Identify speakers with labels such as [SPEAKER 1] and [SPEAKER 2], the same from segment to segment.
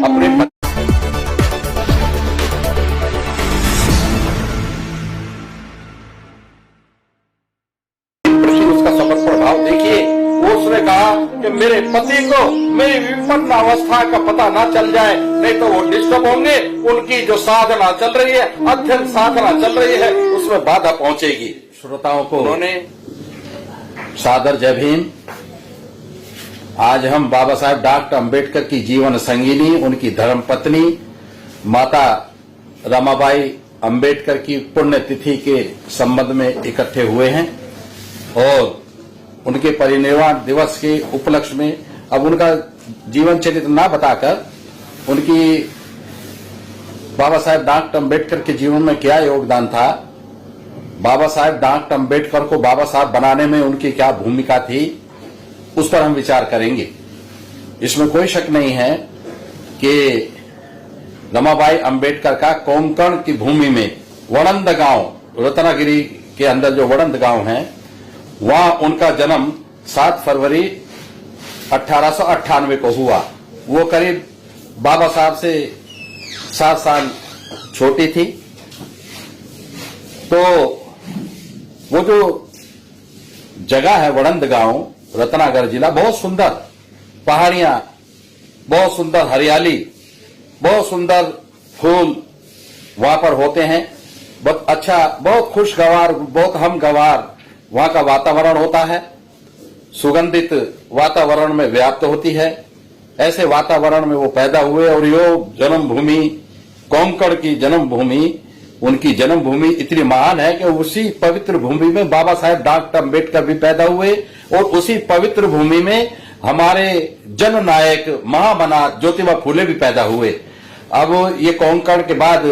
[SPEAKER 1] अपने उसका समर्पण भाव देखिए। उसने कहा कि मेरे पति को मेरी विपन्न अवस्था का पता ना चल जाए, नहीं तो वो डिस्टर्ब होंगे, उनकी जो साधना चल रही है, अध्ययन साधना चल रही है, उसमें बाधा पहुंचेगी। श्रोताओं को उन्होंने सादर जय भीम। आज हम बाबा साहेब डॉक्टर अंबेडकर की जीवन संगिनी, उनकी धर्मपत्नी माता रमाबाई अंबेडकर की पुण्यतिथि के संबंध में इकट्ठे हुए हैं और उनके परिनिर्वाण दिवस के उपलक्ष्य में अब उनका जीवन चरित्र ना बताकर उनकी बाबा साहेब डॉक्टर अंबेडकर के जीवन में क्या योगदान था, बाबा साहेब डॉक्टर अंबेडकर को बाबा साहब बनाने में उनकी क्या भूमिका थी, उस पर हम विचार करेंगे। इसमें कोई शक नहीं है कि रमाबाई अंबेडकर का कोंकण की भूमि में वड़ंद गांव, रत्नागिरी के अंदर जो वड़ंद गांव है, वहां उनका जन्म 7 फरवरी 1898 को हुआ। वो करीब बाबा साहब से 7 साल छोटी थी। तो वो जो जगह है वड़ंद गांव, रत्नागर जिला, बहुत सुंदर पहाड़ियां, बहुत सुंदर हरियाली, बहुत सुंदर फूल वहां पर होते हैं। बहुत अच्छा, बहुत खुशगवार, बहुत हमगवार वहां का वातावरण होता है, सुगंधित वातावरण में व्याप्त होती है। ऐसे वातावरण में वो पैदा हुए और यो जन्मभूमि, कोंकण की जन्मभूमि, उनकी जन्मभूमि इतनी महान है कि उसी पवित्र भूमि में बाबा साहेब डॉक्टर अंबेडकर भी पैदा हुए और उसी पवित्र भूमि में हमारे जननायक महामना ज्योतिबा फूले भी पैदा हुए। अब ये कोंकण के बाद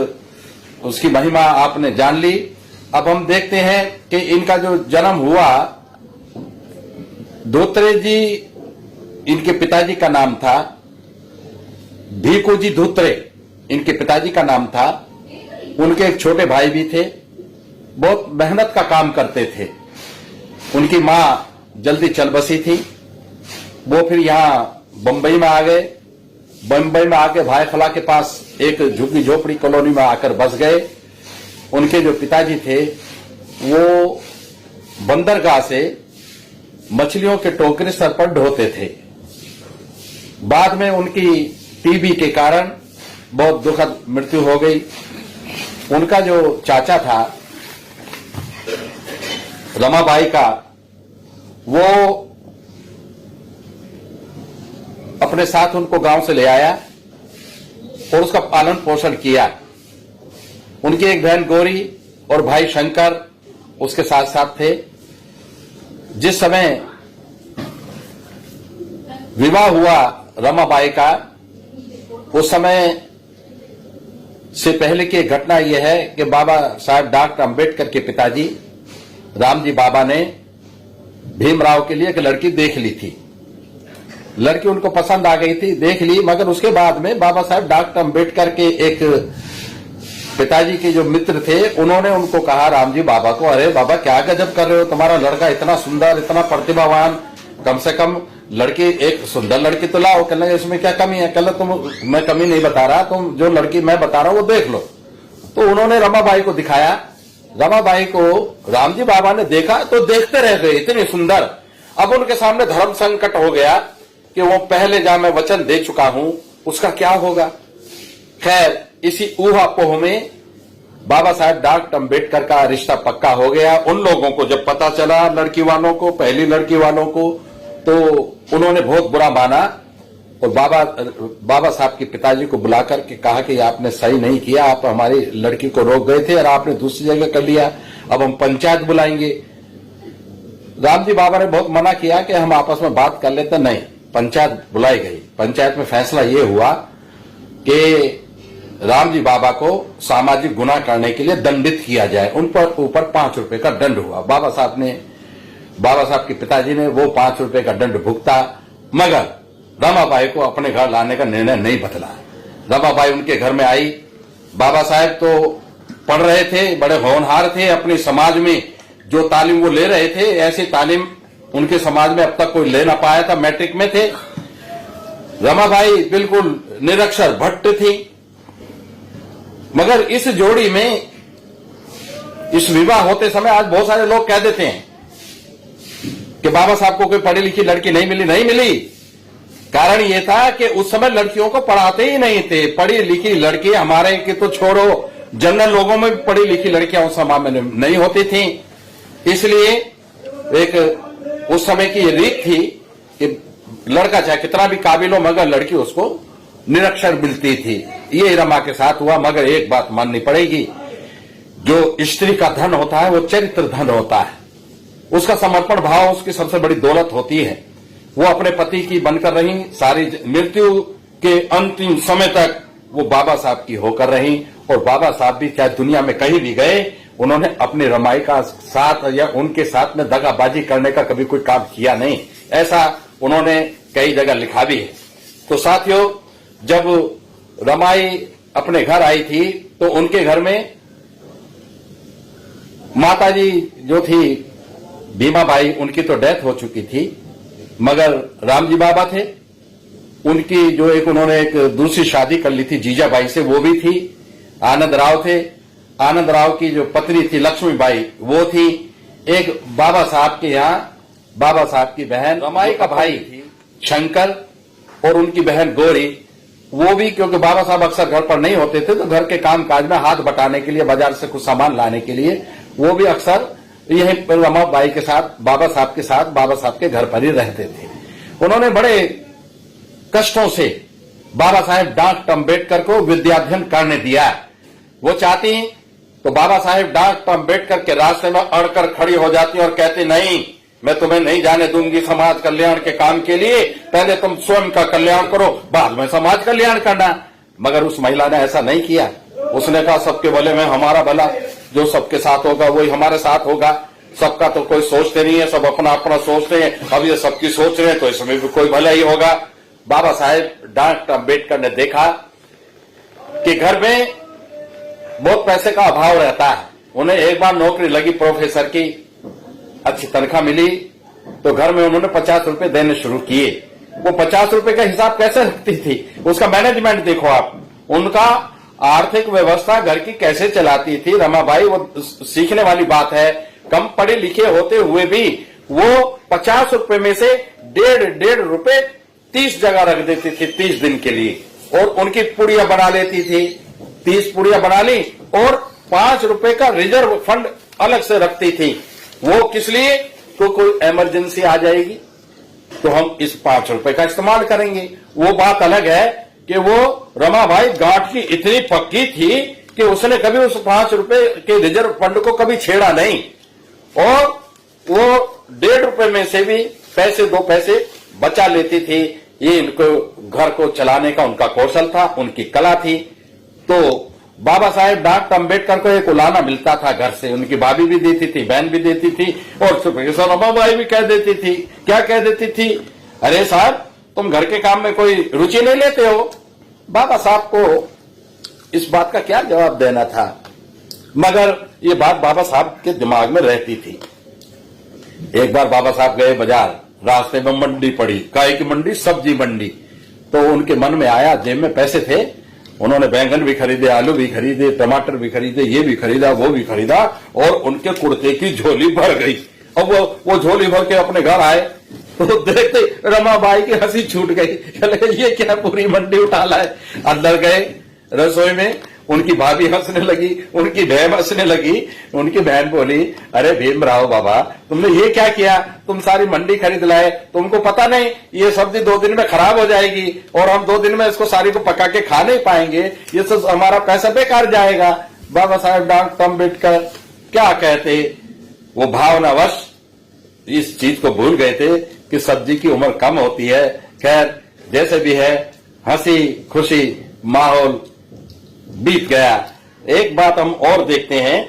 [SPEAKER 1] उसकी महिमा आपने जान ली। अब हम देखते हैं कि इनका जो जन्म हुआ, धोत्रे जी इनके पिताजी का नाम था, भीखू जी धोत्रे इनके पिताजी का नाम था। उनके एक छोटे भाई भी थे, बहुत मेहनत का काम करते थे। उनकी मां जल्दी चल बसी थी। वो फिर यहां बंबई में आ गए। बंबई में आके भाईखला के पास एक झुग्गी झोपड़ी कॉलोनी में आकर बस गए। उनके जो पिताजी थे वो बंदरगाह से मछलियों के टोकरे सर पर ढोते थे। बाद में उनकी टीबी के कारण बहुत दुखद मृत्यु हो गई। उनका जो चाचा था रमाबाई का, वो अपने साथ उनको गांव से ले आया और उसका पालन पोषण किया। उनकी एक बहन गौरी और भाई शंकर उसके साथ साथ थे। जिस समय विवाह हुआ रमाबाई का, उस समय से पहले की एक घटना यह है कि बाबा साहब डॉक्टर अंबेडकर के पिताजी रामजी बाबा ने भीमराव के लिए एक लड़की देख ली थी। लड़की उनको पसंद आ गई थी, देख ली, मगर उसके बाद में बाबा साहब डॉक्टर अंबेडकर के एक पिताजी के जो मित्र थे, उन्होंने उनको कहा रामजी बाबा को, अरे बाबा क्या गजब कर रहे हो, तुम्हारा लड़का इतना सुंदर, इतना प्रतिभावान, कम से कम लड़की, एक सुंदर लड़की तो लाओ। कहने लगे इसमें क्या कमी है? कहने तुम, मैं कमी नहीं बता रहा, तुम जो लड़की मैं बता रहा हूं वो देख लो। तो उन्होंने रमाबाई को दिखाया। रमाबाई को रामजी बाबा ने देखा तो देखते रह गए, इतनी सुंदर। अब उनके सामने धर्म संकट हो गया कि वो पहले जहां मैं वचन दे चुका हूं उसका क्या होगा। खैर, इसी ऊहापोह में बाबा साहब डॉक्टर अंबेडकर का रिश्ता पक्का हो गया। उन लोगों को जब पता चला, लड़की वालों को, पहली लड़की वालों को, तो उन्होंने बहुत बुरा माना और बाबा साहब के पिताजी को बुलाकर के कहा कि आपने सही नहीं किया, आप हमारी लड़की को रोक गए थे और आपने दूसरी जगह कर लिया, अब हम पंचायत बुलाएंगे। रामजी बाबा ने बहुत मना किया कि हम आपस में बात कर लेते। नहीं, पंचायत बुलाई गई। पंचायत में फैसला ये हुआ कि रामजी बाबा को सामाजिक गुनाह करने के लिए दंडित किया जाए। उन पर ऊपर 5 रुपए का दंड हुआ। बाबा साहब के पिताजी ने वो 5 रुपए का दंड भुगता, मगर रमाबाई को अपने घर लाने का निर्णय नहीं बदला। रमाबाई उनके घर में आई। बाबा साहब तो पढ़ रहे थे, बड़े होनहार थे, अपने समाज में जो तालीम वो ले रहे थे, ऐसी तालीम उनके समाज में अब तक कोई ले ना पाया था। मैट्रिक में थे। रमाबाई बिल्कुल निरक्षर भट्ट थी। मगर इस जोड़ी में इस विवाह होते समय आज बहुत सारे लोग कह देते हैं कि बाबा साहब को कोई पढ़ी लिखी लड़की नहीं मिली। कारण यह था कि उस समय लड़कियों को पढ़ाते ही नहीं थे। पढ़ी लिखी लड़की हमारे की तो छोड़ो, जनरल लोगों में भी पढ़ी लिखी लड़कियां उस समय में नहीं होती थी। इसलिए एक उस समय की ये रीत थी कि लड़का चाहे कितना भी काबिल हो मगर लड़की उसको निरक्षर मिलती थी। ये रमा के साथ हुआ। मगर एक बात माननी पड़ेगी, जो स्त्री का धन होता है वो चरित्र धन होता है। उसका समर्पण भाव उसकी सबसे बड़ी दौलत होती है। वो अपने पति की बनकर रही, सारी मृत्यु के अंतिम समय तक वो बाबा साहब की होकर रही। और बाबा साहब भी चाहे दुनिया में कहीं भी गए, उन्होंने अपनी रमाई का साथ या उनके साथ में दगाबाजी करने का कभी कोई काम किया नहीं। ऐसा उन्होंने कई जगह लिखा भी है। तो साथियों, जब रमाई अपने घर आई थी तो उनके घर में माताजी जो थी भीमाबाई, उनकी तो डेथ हो चुकी थी। मगर रामजी बाबा थे, उनकी जो एक उन्होंने एक दूसरी शादी कर ली थी जीजाबाई से, वो भी थी। आनंद राव थे, आनंद राव की जो पत्नी थी लक्ष्मीबाई वो थी। एक बाबा साहब के यहाँ बाबा साहब की बहन रमाई का भाई शंकर और उनकी बहन गौरी, वो भी क्योंकि बाबा साहब अक्सर घर पर नहीं होते थे तो घर के काम काज में हाथ बटाने के लिए, बाजार से कुछ सामान लाने के लिए वो भी अक्सर यहीं पर रमाबाई के साथ, बाबा साहब के साथ, बाबा साहब के घर पर ही रहते थे। उन्होंने बड़े कष्टों से बाबा साहेब डॉक्टर अम्बेडकर को विद्याध्ययन करने दिया। वो चाहती तो बाबा साहेब डॉक्टर अम्बेडकर के रास्ते में अड़कर खड़ी हो जाती और कहती, नहीं, मैं तुम्हें नहीं जाने दूंगी समाज कल्याण के काम के लिए, पहले तुम स्वयं का कल्याण करो, बाद में समाज कल्याण करना। मगर उस महिला ने ऐसा नहीं किया। उसने कहा, सबके भले में हमारा भला, जो सबके साथ होगा वही हमारे साथ होगा। सबका तो कोई सोचते नहीं है, सब अपना अपना सोचते हैं। अब ये सबकी सोच रहे हैं तो इसमें भी कोई भला ही होगा। बाबा साहेब डॉक्टर अम्बेडकर ने देखा कि घर में बहुत पैसे का अभाव रहता है। उन्हें एक बार नौकरी लगी प्रोफेसर की, अच्छी तनख्वाह मिली, तो घर में उन्होंने 50 रुपए देने शुरू किए। वो 50 रुपए का हिसाब कैसे रखती थी, उसका मैनेजमेंट देखो आप, उनका आर्थिक व्यवस्था घर की कैसे चलाती थी रमाबाई। वो सीखने वाली बात है। कम पढ़े लिखे होते हुए भी वो 50 रुपए में से 1.5 रुपए 30 जगह रख देती थी 30 दिन के लिए। और उनकी पुड़िया बना लेती थी, 30 पुड़िया बना ली और 5 रुपए का रिजर्व फंड अलग से रखती थी। वो किस लिए? तो कोई इमरजेंसी आ जाएगी तो हम इस 5 रुपए का इस्तेमाल करेंगे। वो बात अलग है कि वो रमाबाई गांठ की इतनी पक्की थी कि उसने कभी उस 5 रुपए के रिजर्व फंड को कभी छेड़ा नहीं। और वो 1.5 रुपए में से भी पैसे 2 पैसे बचा लेती थी। ये इनको घर को चलाने का उनका कौशल था, उनकी कला थी। तो बाबा साहेब डॉक्टर अम्बेडकर को एक उलाना मिलता था घर से, उनकी भाभी भी देती थी, बहन भी देती थी और प्रोफेसर रमाबाई भी कह देती थी। क्या कह देती थी? अरे साहब, तुम घर के काम में कोई रुचि नहीं लेते हो। बाबा साहब को इस बात का क्या जवाब देना था, मगर ये बात बाबा साहब के दिमाग में रहती थी। एक बार बाबा साहब गए बाजार, रास्ते में मंडी पड़ी, काय की मंडी, सब्जी मंडी। तो उनके मन में आया, जेब में पैसे थे, उन्होंने बैंगन भी खरीदे, आलू भी खरीदे, टमाटर भी खरीदे, ये भी खरीदा, वो भी खरीदा और उनके कुर्ते की झोली भर गई। अब वो झोली भर के अपने घर आए तो देखते रमाबाई की हंसी छूट गई। चले ये क्या पूरी मंडी उठा लाए। अंदर गए रसोई में, उनकी भाभी हंसने लगी, उनकी बहन हंसने लगी। उनकी बहन बोली, अरे भीमराव बाबा, तुमने ये क्या किया? तुम सारी मंडी खरीद लाए, तुमको पता नहीं ये सब्जी 2 दिन में खराब हो जाएगी और हम 2 दिन में इसको सारी को पका के खा नहीं पाएंगे, ये सब हमारा पैसा बेकार जाएगा। बाबा साहेब डॉक्टर अम्बेडकर क्या कहते, वो भावनावश इस चीज को भूल गए थे कि सब्जी की उम्र कम होती है। खैर, जैसे भी है, हंसी खुशी माहौल बीत गया। एक बात हम और देखते हैं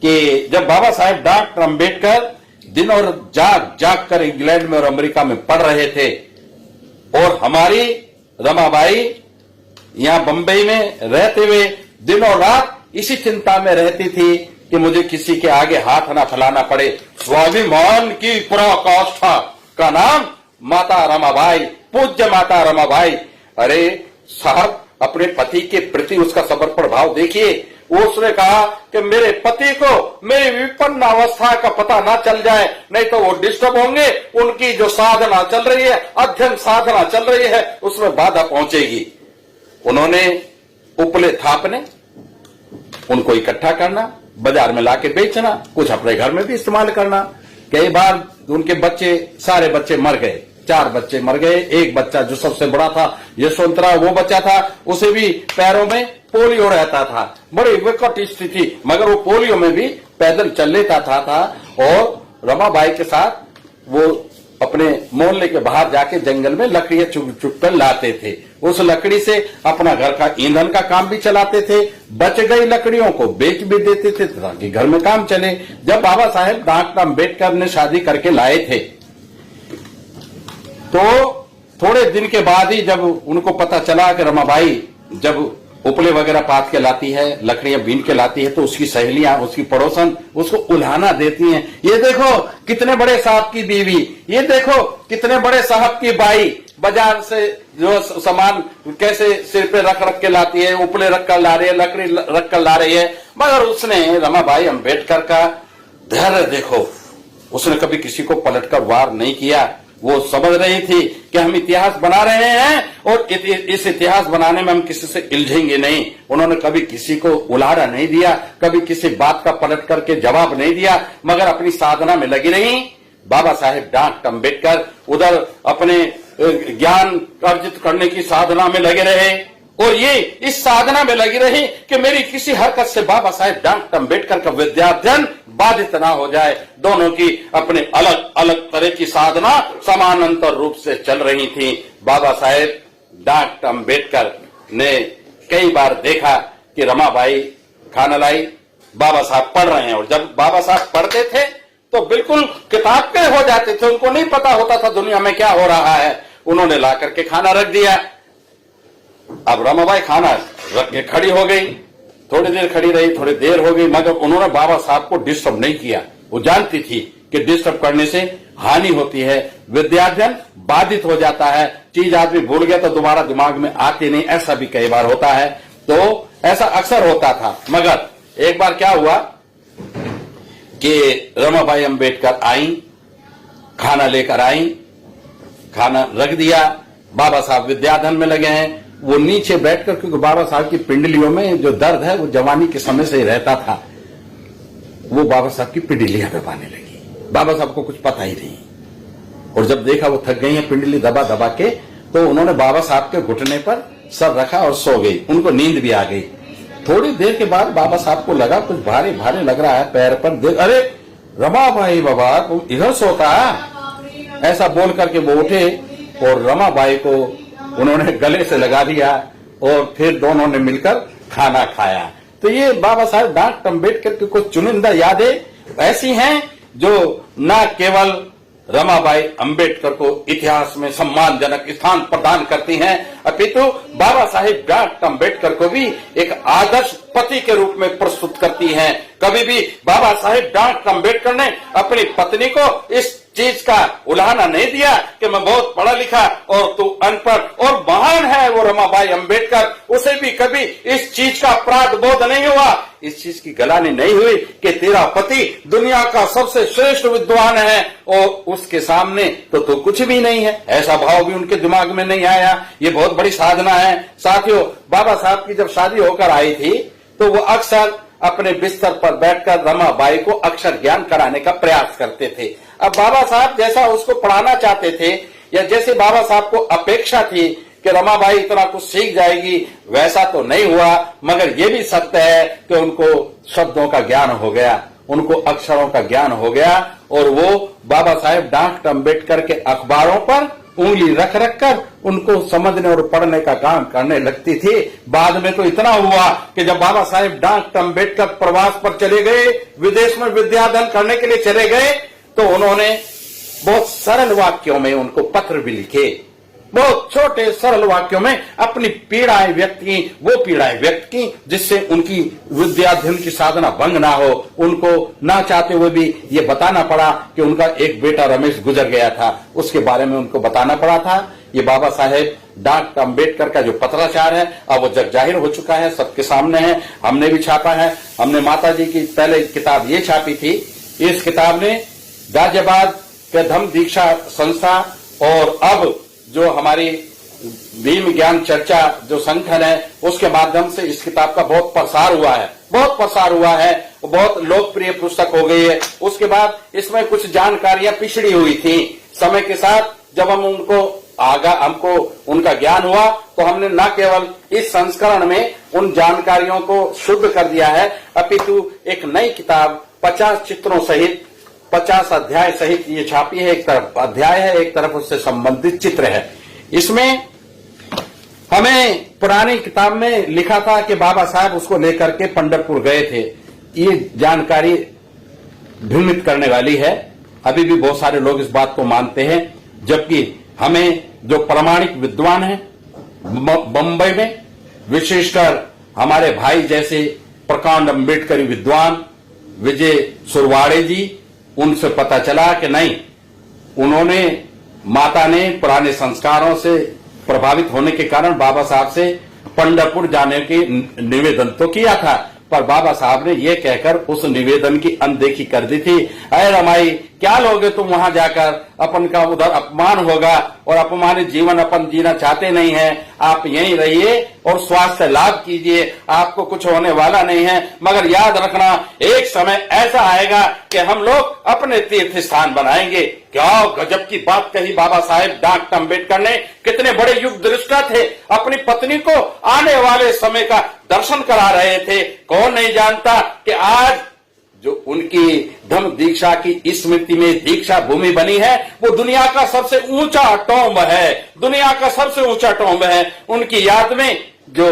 [SPEAKER 1] कि जब बाबा साहेब डॉक्टर अम्बेडकर दिन और जाग कर इंग्लैंड में और अमेरिका में पढ़ रहे थे और हमारी रमाबाई यहां बंबई में रहते हुए दिन और रात इसी चिंता में रहती थी कि मुझे किसी के आगे हाथ ना फैलाना पड़े। स्वाभिमान की पराकाष्ठा का नाम माता रमाबाई, पूज्य माता रमाबाई। अरे साहब अपने पति के प्रति उसका समर्पण भाव देखिए। उसने कहा कि मेरे पति को मेरी विपन्न अवस्था का पता ना चल जाए, नहीं तो वो डिस्टर्ब होंगे, उनकी जो साधना चल रही है, अध्ययन साधना चल रही है, उसमें बाधा पहुंचेगी। उन्होंने उपले थापने, उनको इकट्ठा करना, बाजार में लाके बेचना, कुछ अपने घर में भी इस्तेमाल करना। कई बार उनके बच्चे, सारे बच्चे मर गए, 4 बच्चे मर गए। एक बच्चा जो सबसे बड़ा था, यशवंतराव, वो बच्चा था, उसे भी पैरों में पोलियो रहता था, बड़ी विकट स्थिति, मगर वो पोलियो में भी पैदल चल लेता था और रमाबाई के साथ वो अपने मोहल्ले के बाहर जाके जंगल में लकड़ियां चुप कर लाते थे। उस लकड़ी से अपना घर का ईंधन का काम भी चलाते थे, बच गई लकड़ियों को बेच भी देते थे ताकि घर में काम चले। जब बाबा साहेब डॉक्टर अम्बेडकर ने शादी करके लाए थे, तो थोड़े दिन के बाद ही जब उनको पता चला कि रमाबाई जब उपले वगैरह पात के लाती है, लकड़ियां बीन के लाती है, तो उसकी सहेलियां, उसकी पड़ोसन उसको उल्हाना देती हैं। ये देखो कितने बड़े साहब की बीवी, ये देखो कितने बड़े साहब की बाई बाजार से जो सामान कैसे सिर पे रख रख के लाती है, उपले रख कर ला रही है, लकड़ी रख कर ला रही है। मगर उसने रमाबाई अम्बेडकर का धैर्य देखो, उसने कभी किसी को पलटकर वार नहीं किया। वो समझ रही थी कि हम इतिहास बना रहे हैं और इस इतिहास बनाने में हम किसी से उलझेंगे नहीं। उन्होंने कभी किसी को उलाड़ा नहीं दिया, कभी किसी बात का पलट करके जवाब नहीं दिया, मगर अपनी साधना में लगी रही। बाबा साहेब डॉक्टर अम्बेडकर उधर अपने ज्ञान अर्जित करने की साधना में लगे रहे और ये इस साधना में लगी रही कि मेरी किसी हरकत से बाबा साहेब डॉक्टर अम्बेडकर का विद्याध्ययन बाधित ना हो जाए। दोनों की अपने अलग अलग तरह की साधना समानांतर रूप से चल रही थी। बाबा साहेब डॉक्टर अम्बेडकर ने कई बार देखा कि रमाबाई खाना लाई, बाबा साहब पढ़ रहे हैं, और जब बाबा साहब पढ़ते थे तो बिल्कुल किताब पे हो जाते थे, उनको नहीं पता होता था दुनिया में क्या हो रहा है। उन्होंने ला करके खाना रख दिया। अब रमाबाई खाना रख के खड़ी हो गई, थोड़ी देर खड़ी रही, थोड़ी देर हो गई, मगर उन्होंने बाबा साहब को डिस्टर्ब नहीं किया। वो जानती थी कि डिस्टर्ब करने से हानि होती है, विद्याध्ययन बाधित हो जाता है, चीज आदमी भूल गया तो दोबारा दिमाग में आती नहीं, ऐसा भी कई बार होता है। तो ऐसा अक्सर होता था। मगर एक बार क्या हुआ कि रमाबाई अम्बेडकर आई, खाना लेकर आई, खाना रख दिया, बाबा साहब विद्याध्ययन में लगे हैं। वो नीचे बैठकर, क्योंकि बाबा साहब की पिंडलियों में जो दर्द है वो जवानी के समय से ही रहता था, वो बाबा साहब की पिंडलियां दबाने लगी। बाबा साहब को कुछ पता ही नहीं, और जब देखा वो थक गई है पिंडली दबा दबा के, तो उन्होंने बाबा साहब के घुटने पर सर रखा और सो गई। उनको नींद भी आ गई। थोड़ी देर के बाद बाबा साहब को लगा कुछ भारी भारी लग रहा है पैर पर, देख, अरे रमाबाई बाबा तुम इधर सोता है, ऐसा बोल करके वो उठे और रमाबाई को उन्होंने गले से लगा दिया और फिर दोनों ने मिलकर खाना खाया। तो ये बाबा साहेब डॉक्टर अम्बेडकर की कुछ चुनिंदा यादें ऐसी हैं जो न केवल रमाबाई अम्बेडकर को इतिहास में सम्मानजनक स्थान प्रदान करती हैं, अपितु बाबा साहेब डॉक्टर अम्बेडकर को भी एक आदर्श पति के रूप में प्रस्तुत करती हैं। कभी भी बाबा साहेब डॉक्टर अम्बेडकर ने अपनी पत्नी को इस चीज का उल्हाना नहीं दिया कि मैं बहुत पढ़ा लिखा और तू अनपढ़, और महान है वो रमाबाई अम्बेडकर, उसे भी कभी इस चीज का अपराध बोध नहीं हुआ, इस चीज की गलानी नहीं हुई कि तेरा पति दुनिया का सबसे श्रेष्ठ विद्वान है और उसके सामने तो तू कुछ भी नहीं है। ऐसा भाव भी उनके दिमाग में नहीं आया। ये बहुत बड़ी साधना है। साथियों, बाबा साहब की जब शादी होकर आई थी तो वो अक्सर अपने बिस्तर पर बैठकर रमाबाई को अक्षर ज्ञान कराने का प्रयास करते थे। अब बाबा साहब जैसा उसको पढ़ाना चाहते थे, या जैसे बाबा साहब को अपेक्षा थी कि रमाबाई इतना कुछ सीख जाएगी, वैसा तो नहीं हुआ। मगर ये भी सत्य है कि उनको शब्दों का ज्ञान हो गया, उनको अक्षरों का ज्ञान हो गया, और वो बाबा साहेब डॉक्टर अम्बेडकर के अखबारों पर उंगली रख रख कर उनको समझने और पढ़ने का काम करने लगती थी। बाद में तो इतना हुआ कि जब बाबा साहेब डॉक्टर अम्बेडकर प्रवास पर चले गए, विदेश में विद्याध्ययन करने के लिए चले गए, तो उन्होंने बहुत सरल वाक्यों में उनको पत्र भी लिखे। बहुत छोटे सरल वाक्यों में अपनी पीड़ाएं व्यक्त की, वो पीड़ाएं व्यक्त की जिससे उनकी विद्याध्ययन की साधना भंग ना हो। उनको ना चाहते हुए भी ये बताना पड़ा कि उनका एक बेटा रमेश गुजर गया था, उसके बारे में उनको बताना पड़ा था ये बाबा साहेब डॉक्टर अंबेडकर का जो पत्राचार है अब वो जग जाहिर हो चुका है, सबके सामने है। हमने भी छापा है। हमने माता जी की पहले किताब ये छापी थी। इस किताब ने गाजियाबाद के धम्म दीक्षा संस्था और अब जो हमारी भीम ज्ञान चर्चा जो संगठन है उसके माध्यम से इस किताब का बहुत प्रसार हुआ है, बहुत प्रसार हुआ है, बहुत लोकप्रिय पुस्तक हो गई है। उसके बाद इसमें कुछ जानकारियां पिछड़ी हुई थी। समय के साथ जब हम हमको उनका ज्ञान हुआ तो हमने न केवल इस संस्करण में उन जानकारियों को शुद्ध कर दिया है, अपितु एक नई किताब 50 चित्रों सहित 50 अध्याय सहित ये छापी है। एक तरफ अध्याय है, एक तरफ उससे संबंधित चित्र है। इसमें हमें पुरानी किताब में लिखा था कि बाबा साहब उसको लेकर के पंढरपुर गए थे। ये जानकारी भ्रमित करने वाली है। अभी भी बहुत सारे लोग इस बात को मानते हैं, जबकि हमें जो प्रामाणिक विद्वान हैं बंबई में, विशेषकर हमारे भाई जैसे प्रकांड अम्बेडकरी विद्वान विजय सुरवाड़े जी, उनसे पता चला कि नहीं, उन्होंने माता ने पुराने संस्कारों से प्रभावित होने के कारण बाबा साहब से पंढरपुर जाने की निवेदन तो किया था, पर बाबा साहब ने यह कहकर उस निवेदन की अनदेखी कर दी थी। अरे रमाई, क्या लोगे तुम वहां जाकर, अपन का उधर अपमान होगा और अपमानित जीवन अपन जीना चाहते नहीं है। आप यहीं रहिए और स्वास्थ्य लाभ कीजिए, आपको कुछ होने वाला नहीं है। मगर याद रखना, एक समय ऐसा आएगा कि हम लोग अपने तीर्थ स्थान बनाएंगे। क्या गजब की बात कही बाबा साहेब डॉक्टर अम्बेडकर ने। कितने बड़े युग दृष्टा थे, अपनी पत्नी को आने वाले समय का दर्शन करा रहे थे। कौन नहीं जानता कि आज जो उनकी धम्म दीक्षा की स्मृति में दीक्षा भूमि बनी है, वो दुनिया का सबसे ऊंचा टॉम्ब है, दुनिया का सबसे ऊंचा टॉम्ब है। उनकी याद में जो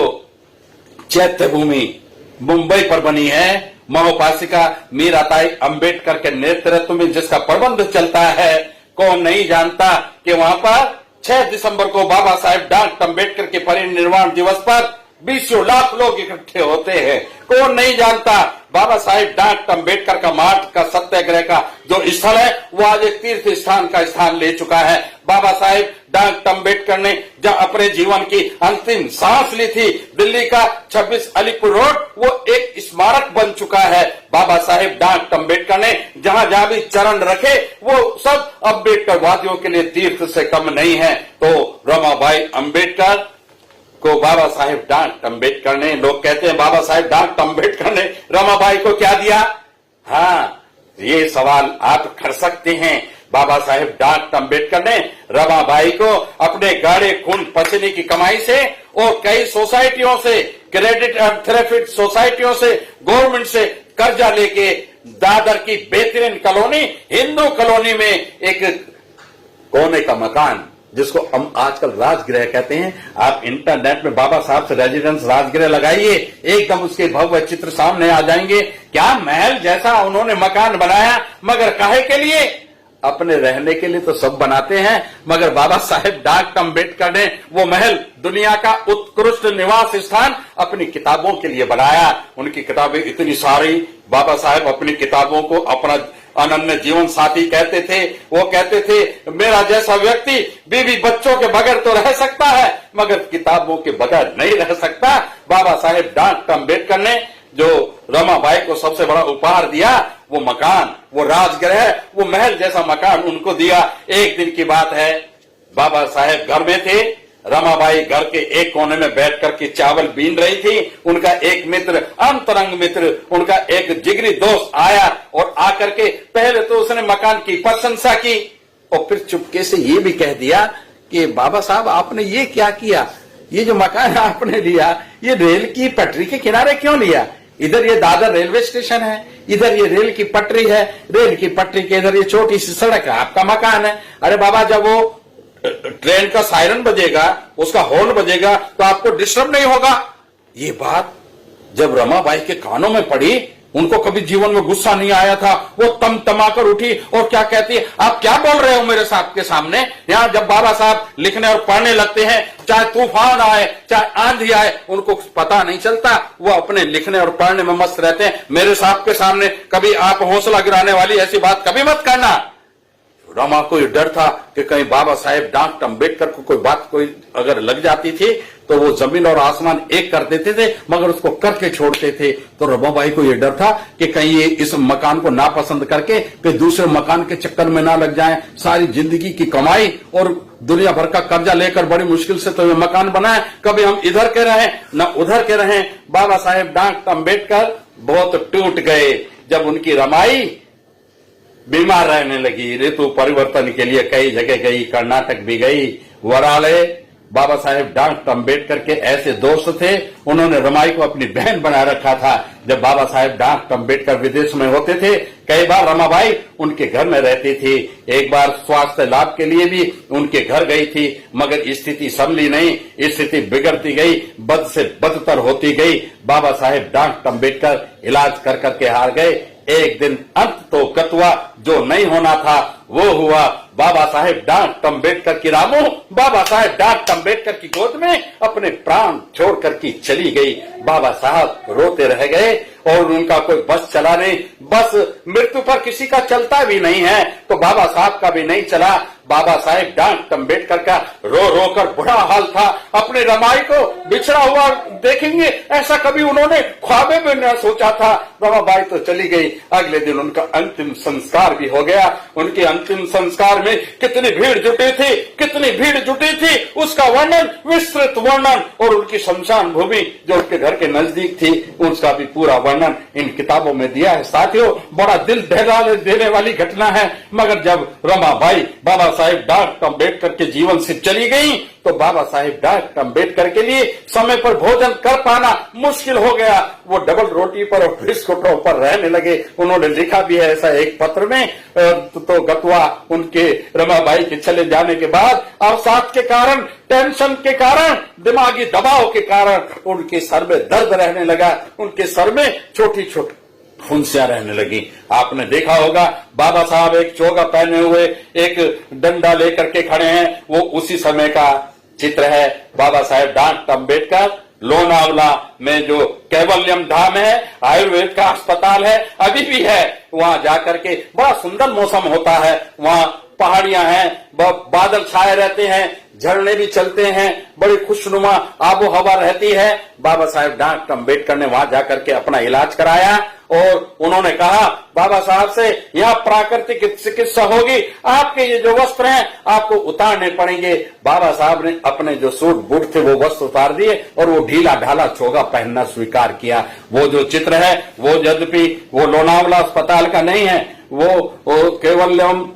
[SPEAKER 1] चैत्य भूमि मुंबई पर बनी है, महोपासिका मीराताई अंबेडकर के नेतृत्व में जिसका प्रबंध चलता है, कौन नहीं जानता कि वहां पर 6 दिसंबर को बाबा साहेब डॉक्टर अम्बेडकर के परिनिर्वाण दिवस पर 20 लाख लोग इकट्ठे होते हैं। कौन नहीं जानता बाबा साहेब डॉक्टर अम्बेडकर का मार्च का सत्याग्रह का जो स्थल है वो आज एक तीर्थ स्थान का स्थान ले चुका है। बाबा साहेब डॉक्टर अम्बेडकर ने जब अपने जीवन की अंतिम सांस ली थी, दिल्ली का 26 अलीपुर रोड वो एक स्मारक बन चुका है। बाबा साहेब डॉक्टर अम्बेडकर ने जहां जहां भी चरण रखे वो सब अम्बेडकर वादियों के लिए तीर्थ से कम नहीं है। तो रमाबाई अम्बेडकर को बाबा साहेब डॉक्टर अम्बेडकर ने, लोग कहते हैं बाबा साहेब डॉक्टर अम्बेडकर ने रमाबाई को क्या दिया? हाँ, ये सवाल आप कर सकते हैं। बाबा साहेब डॉक्टर अम्बेडकर ने रमाबाई को अपने गाढ़े खून पसीने की कमाई से और कई सोसाइटियों से, क्रेडिट एंड थेरेपिस्ट सोसाइटियों से, गवर्नमेंट से कर्जा लेके दादर की बेहतरीन कॉलोनी, हिंदू कॉलोनी में एक कोने का मकान जिसको हम आजकल राजगृह कहते हैं, आप इंटरनेट में बाबा साहब से रेजिडेंस राजगृह लगाइए, एकदम उसके भव्य चित्र सामने आ जाएंगे। क्या महल जैसा उन्होंने मकान बनाया, मगर काहे के लिए? अपने रहने के लिए तो सब बनाते हैं, मगर बाबा साहेब डॉक्टर अम्बेडकर ने वो महल, दुनिया का उत्कृष्ट निवास स्थान अपनी किताबों के लिए बनाया। उनकी किताबें इतनी सारी, बाबा साहेब अपनी किताबों को अपना अनन्य जीवन साथी कहते थे। वो कहते थे मेरा जैसा व्यक्ति बीवी बच्चों के बगैर तो रह सकता है, मगर किताबों के बगैर नहीं रह सकता। बाबा साहेब डॉक्टर अम्बेडकर ने जो रमाबाई को सबसे बड़ा उपहार दिया, वो मकान, वो राजगृह, वो महल जैसा मकान उनको दिया। एक दिन की बात है, बाबा साहेब घर में थे, रमाबाई घर के एक कोने में बैठ करके चावल बीन रही थी। उनका एक मित्र, अंतरंग मित्र, उनका एक जिगरी दोस्त आया और आकर के पहले तो उसने मकान की प्रशंसा की और फिर चुपके से ये भी कह दिया कि बाबा साहब आपने ये क्या किया, ये जो मकान आपने लिया ये रेल की पटरी के किनारे क्यों लिया? इधर ये दादर रेलवे स्टेशन है, इधर ये रेल की पटरी है, रेल की पटरी के इधर ये छोटी सी सड़क है, आपका मकान है। अरे बाबा, जब वो ट्रेन का सायरन बजेगा, उसका हॉर्न बजेगा तो आपको डिस्टर्ब नहीं होगा। ये बात जब रमाबाई के कानों में पड़ी, उनको कभी जीवन में गुस्सा नहीं आया था। वो तमतमाकर उठी और क्या कहती है, आप क्या बोल रहे हो मेरे साहब के सामने? यहाँ जब बाबा साहब लिखने और पढ़ने लगते हैं, चाहे तूफान आए, चाहे आंधी आए, उनको पता नहीं चलता, वो अपने लिखने और पढ़ने में मस्त रहते हैं। मेरे साहब के सामने कभी आप हौसला गिराने वाली ऐसी बात कभी मत करना। रमा को ये डर था कि कहीं बाबा साहेब डॉक्टर अम्बेडकर को कोई बात कोई अगर लग जाती थी तो वो जमीन और आसमान एक कर देते थे, मगर उसको करके छोड़ते थे। तो रमाबाई को ये डर था कि कहीं ये इस मकान को नापसंद करके कहीं दूसरे मकान के चक्कर में ना लग जाए। सारी जिंदगी की कमाई और दुनिया भर का कर्जा लेकर बड़ी मुश्किल से तो ये मकान बनाए, कभी हम इधर के रहें न उधर के रहें। बाबा साहेब डॉक्टर अम्बेडकर बहुत टूट गए जब उनकी रमाई बीमार रहने लगी। ऋतु परिवर्तन के लिए कई जगह गई, कर्नाटक भी गई, वराले। बाबा साहेब डॉक्टर अम्बेडकर के ऐसे दोस्त थे, उन्होंने रमाई को अपनी बहन बना रखा था। जब बाबा साहेब डॉक्टर अम्बेडकर विदेश में होते थे, कई बार रमाबाई उनके घर में रहती थी। एक बार स्वास्थ्य लाभ के लिए भी उनके घर गई थी, मगर स्थिति संभली नहीं, स्थिति बिगड़ती गई, बद से बदतर होती गई। बाबा साहेब डॉक्टर अम्बेडकर इलाज कर करके हार गए। एक दिन अंत तो कतवा जो नहीं होना था वो हुआ। बाबा साहेब डॉक्टर अम्बेडकर की रामू बाबा साहेब डॉक्टर अम्बेडकर की गोद में अपने प्राण छोड़ करके चली गई। बाबा साहब रोते रह गए और उनका कोई बस चला नहीं। बस मृत्यु पर किसी का चलता भी नहीं है, तो बाबा साहब का भी नहीं चला। बाबा साहेब डॉक्टर अम्बेडकर का रो रो कर बुरा हाल था। अपने रमाई को बिछड़ा हुआ देखेंगे ऐसा कभी उन्होंने ख्वाबे में न सोचा था। रमाबाई तो चली गई, अगले दिन उनका अंतिम संस्कार भी हो गया। उनके अंतिम संस्कार में कितनी भीड़ जुटी थी, कितनी भीड़ जुटी थी, उसका वर्णन, विस्तृत वर्णन, और उनकी शमशान भूमि जो उनके घर के नजदीक थी उसका भी पूरा वर्णन इन किताबों में दिया है। साथियों, बड़ा दिल दहला देने वाली घटना है। मगर जब रमाबाई बाबा साहेब डॉक्टर अम्बेडकर के जीवन से चली गई तो बाबा साहेब डॉक्टर अम्बेडकर के लिए समय पर भोजन कर पाना मुश्किल हो गया। वो डबल रोटी पर और बिस्कुटों पर रहने लगे। उन्होंने लिखा भी है ऐसा एक पत्र में। तो गतवा उनके रमाबाई के चले जाने के बाद अवसाद के कारण, टेंशन के कारण, दिमागी दबाव के कारण उनके सर में दर्द रहने लगा। उनके सर में छोटी छोटी फुंसियां रहने लगी। आपने देखा होगा बाबा साहब एक चोगा पहने हुए एक डंडा लेकर के खड़े हैं, वो उसी समय का चित्र है। बाबा साहेब डॉक्टर अम्बेडकर लोनावला में जो कैवल्यम धाम है, आयुर्वेद का अस्पताल है, अभी भी है। वहां जाकर के बड़ा सुंदर मौसम होता है। वहां पहाड़ियां हैं, बादल छाए रहते हैं, झरने भी चलते हैं, बड़ी खुशनुमा आबो हवा रहती है। बाबा साहेब डॉक्टर अम्बेडकर ने वहां जाकर के अपना इलाज कराया और उन्होंने कहा बाबा साहब से, यहाँ प्राकृतिक चिकित्सा होगी, आपके ये जो वस्त्र हैं आपको उतारने पड़ेंगे। बाबा साहब ने अपने जो सूट बूट थे वो वस्त्र उतार दिए और वो ढीला ढाला चोगा पहनना स्वीकार किया। वो जो चित्र है वो यद्यपि वो लोनावला अस्पताल का नहीं है, वो केवल्यम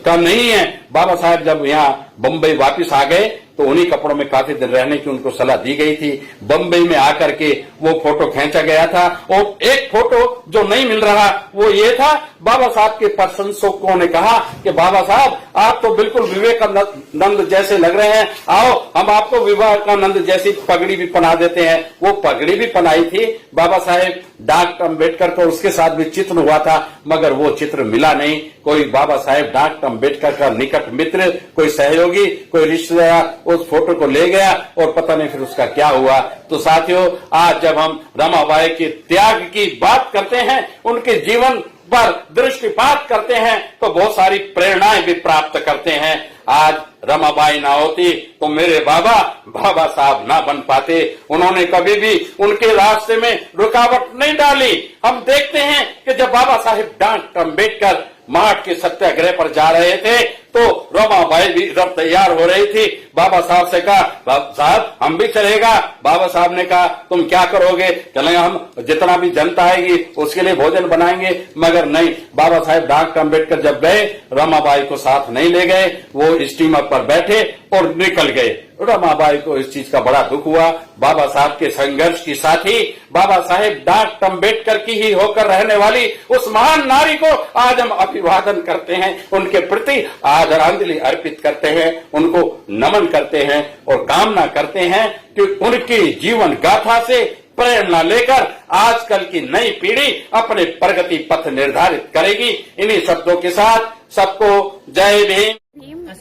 [SPEAKER 1] का नहीं है। बाबा साहब जब यहाँ बम्बई वापस आ गए तो उन्हीं कपड़ों में काफी दिन रहने की उनको सलाह दी गई थी। बम्बई में आकर के वो फोटो खींचा गया था और एक फोटो जो नहीं मिल रहा वो ये था। बाबा साहब के प्रशंसकों ने कहा कि बाबा साहब आप तो बिल्कुल विवेकानंद जैसे लग रहे हैं, आओ हम आपको विवेकानंद जैसी पगड़ी भी पहना देते हैं। वो पगड़ी भी पहनाई थी बाबा साहेब डॉक्टर अम्बेडकर को, उसके साथ भी चित्र हुआ था, मगर वो चित्र मिला नहीं। कोई बाबा साहेब डॉक्टर अम्बेडकर का निकट मित्र, कोई सहयोगी, कोई रिश्तेदार उस फोटो को ले गया और पता नहीं फिर उसका क्या हुआ। तो साथियों, आज जब हम रमाबाई के त्याग की बात करते हैं, उनके जीवन पर दृष्टिपात करते हैं, तो बहुत सारी प्रेरणाएं भी प्राप्त करते हैं। आज रमाबाई ना होती तो मेरे बाबा साहब ना बन पाते। उन्होंने कभी भी उनके रास्ते में रुकावट नहीं डाली। हम देखते हैं कि जब बाबा साहेब डॉक्टर अम्बेडकर मार्च के सत्याग्रह पर जा रहे थे तो रमाबाई भी इधर तैयार हो रही थी। बाबा साहब से कहा साहब हम भी चलेगा। बाबा साहब ने कहा तुम क्या करोगे? चलेंगे, हम जितना भी जनता आएगी उसके लिए भोजन बनाएंगे। मगर नहीं, बाबा साहेब डॉक्टर अम्बेडकर जब गए रमाबाई को साथ नहीं ले गए। वो स्टीमर पर बैठे और निकल गए। रमाबाई को इस चीज का बड़ा दुख हुआ। बाबा साहब के संघर्ष की साथी बाबा साहेब डॉक्टर अम्बेडकर की ही होकर रहने वाली उस महान नारी को आज हम अभिवादन करते हैं, उनके प्रति आदरांजलि अर्पित करते हैं, उनको नमन करते हैं और कामना करते हैं कि उनकी जीवन गाथा से प्रेरणा लेकर आजकल की नई पीढ़ी अपने प्रगति पथ निर्धारित करेगी। इन्हीं शब्दों के साथ सबको जय भीम।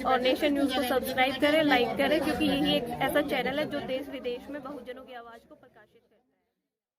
[SPEAKER 2] और नेशन न्यूज को सब्सक्राइब करें, लाइक करें, क्योंकि यही एक ऐसा चैनल है जो देश विदेश में बहुजनों की आवाज को प्रकाशित